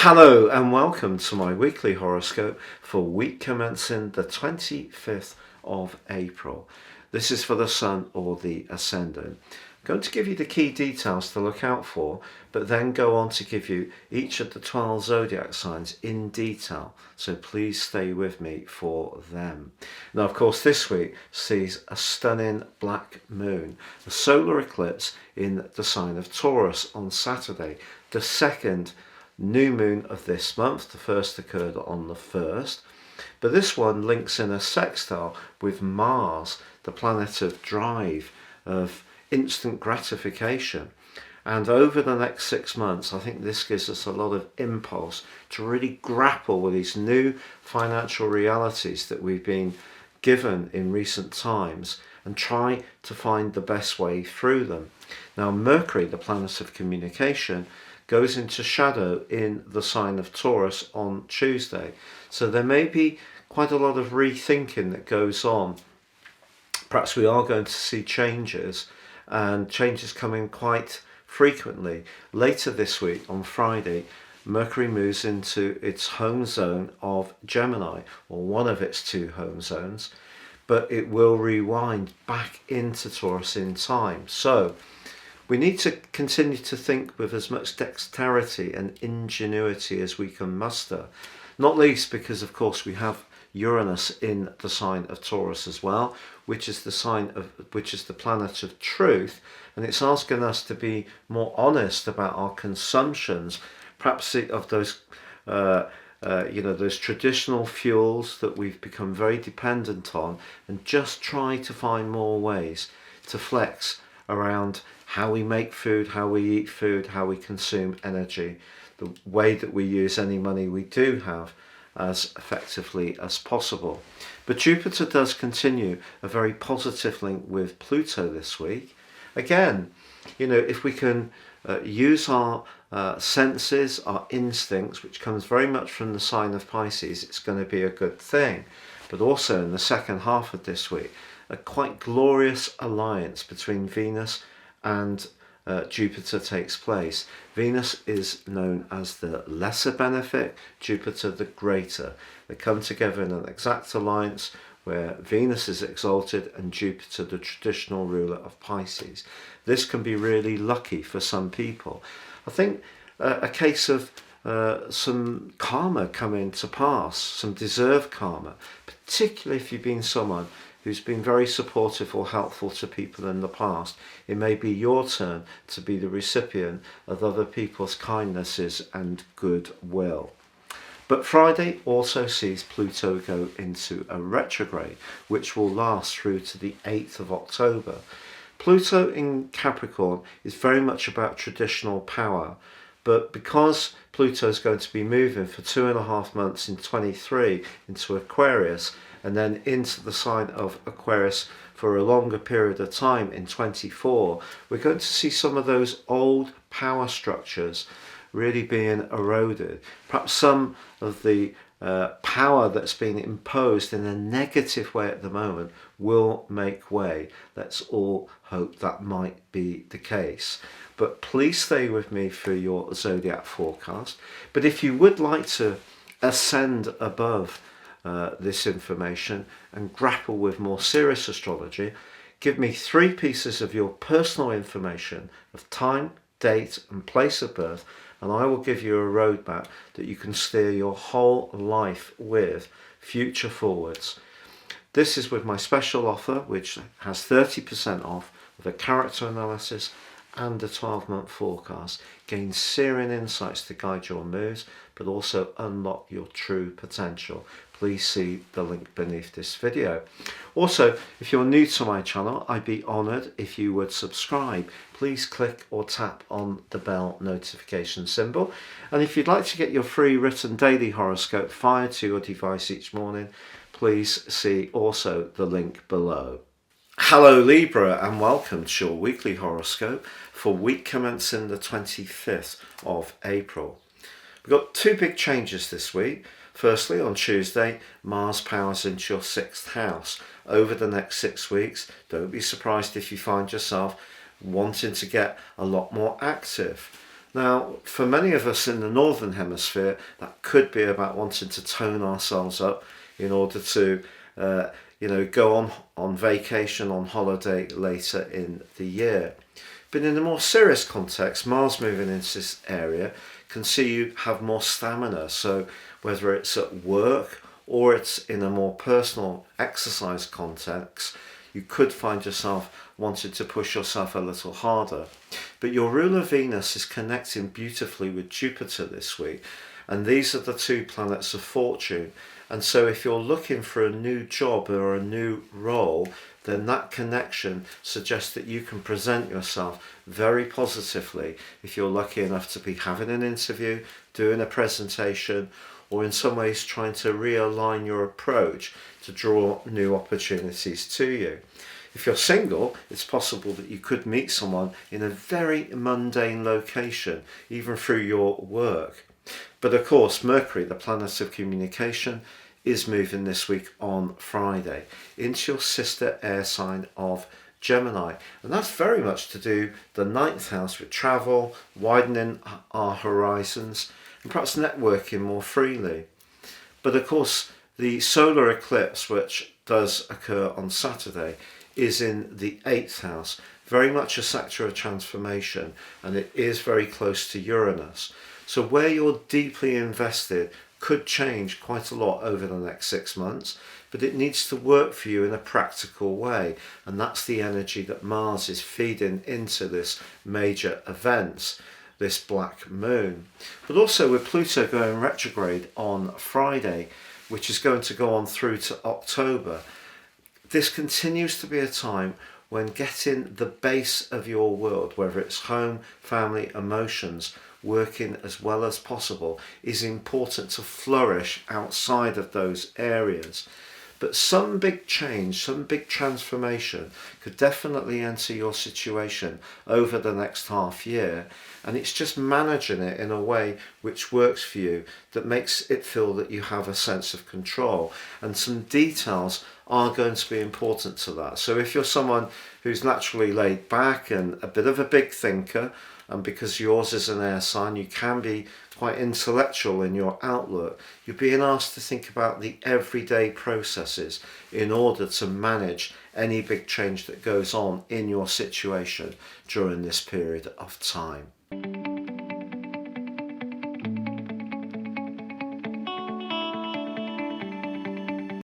Hello and welcome to my weekly horoscope for week commencing the 25th of April. This is for the Sun or the Ascendant. I'm going to give you the key details to look out for, but then go on to give you each of the 12 zodiac signs in detail. So please stay with me for them. Now, of course, this week sees a stunning black moon, a solar eclipse in the sign of Taurus on Saturday, the second new moon of this month. The first occurred on the 1st, but this one links in a sextile with Mars, the planet of drive, of instant gratification. And over the next 6 months, I think this gives us a lot of impulse to really grapple with these new financial realities that we've been given in recent times and try to find the best way through them. Now, Mercury, the planet of communication, goes into shadow in the sign of Taurus on Tuesday. So there may be quite a lot of rethinking that goes on. Perhaps we are going to see changes, and changes coming quite frequently. Later this week, on Friday, Mercury moves into its home zone of Gemini, or one of its two home zones, but it will rewind back into Taurus in time. So we need to continue to think with as much dexterity and ingenuity as we can muster, not least because, of course, we have Uranus in the sign of Taurus as well, which is the planet of truth, and it's asking us to be more honest about our consumptions, perhaps of those those traditional fuels that we've become very dependent on, and just try to find more ways to flex around how we make food, how we eat food, how we consume energy, the way that we use any money we do have as effectively as possible. But Jupiter does continue a very positive link with Pluto this week. Again, if we can use our senses, our instincts, which comes very much from the sign of Pisces, it's going to be a good thing. But also in the second half of this week, a quite glorious alliance between Venus and Jupiter takes place. Venus is known as the lesser benefic, Jupiter the greater. They come together in an exact alliance where Venus is exalted and Jupiter the traditional ruler of Pisces. This can be really lucky for some people. I think a case of some karma coming to pass, some deserved karma, particularly if you've been someone who's been very supportive or helpful to people in the past. It may be your turn to be the recipient of other people's kindnesses and goodwill. But Friday also sees Pluto go into a retrograde, which will last through to the 8th of October. Pluto in Capricorn is very much about traditional power, but because Pluto is going to be moving for 2.5 months in 23 into Aquarius, and then into the sign of Aquarius for a longer period of time in 24, we're going to see some of those old power structures really being eroded. Perhaps some of the power that's being imposed in a negative way at the moment will make way. Let's all hope that might be the case. But please stay with me for your zodiac forecast. But if you would like to ascend above this information and grapple with more serious astrology, give me 3 pieces of your personal information of time, date and place of birth, and I will give you a roadmap that you can steer your whole life with, future forwards. This is with my special offer, which has 30% off with a character analysis and a 12-month forecast. Gain searing insights to guide your moves, but also unlock your true potential. Please see the link beneath this video. Also, if you're new to my channel, I'd be honoured if you would subscribe. Please click or tap on the bell notification symbol. And if you'd like to get your free written daily horoscope fired to your device each morning, please see also the link below. Hello Libra, and welcome to your weekly horoscope for week commencing the 25th of April. We've got 2 big changes this week. Firstly, on Tuesday, Mars powers into your 6th house. Over the next 6 weeks, don't be surprised if you find yourself wanting to get a lot more active. Now, for many of us in the Northern Hemisphere, that could be about wanting to tone ourselves up in order to, go on vacation, on holiday later in the year. But in a more serious context, Mars moving into this area can see you have more stamina. So whether it's at work or it's in a more personal exercise context, you could find yourself wanting to push yourself a little harder. But your ruler Venus is connecting beautifully with Jupiter this week, and these are the two planets of fortune. And so if you're looking for a new job or a new role, then that connection suggests that you can present yourself very positively if you're lucky enough to be having an interview, doing a presentation, or in some ways trying to realign your approach to draw new opportunities to you. If you're single, it's possible that you could meet someone in a very mundane location, even through your work. But of course, Mercury, the planet of communication, is moving this week on Friday into your sister air sign of Gemini. And that's very much to do the 9th house with travel, widening our horizons, and perhaps networking more freely. But of course, the solar eclipse, which does occur on Saturday, is in the 8th house, very much a sector of transformation, and it is very close to Uranus. So where you're deeply invested could change quite a lot over the next 6 months, but it needs to work for you in a practical way, and that's the energy that Mars is feeding into this major events, this black moon. But also with Pluto going retrograde on Friday, which is going to go on through to October, this continues to be a time when getting the base of your world, whether it's home, family, emotions, working as well as possible, is important to flourish outside of those areas. But some big change, some big transformation could definitely enter your situation over the next half year, and it's just managing it in a way which works for you, that makes it feel that you have a sense of control, and some details are going to be important to that. So if you're someone who's naturally laid back and a bit of a big thinker, and because yours is an air sign, you can be quite intellectual in your outlook, you're being asked to think about the everyday processes in order to manage any big change that goes on in your situation during this period of time.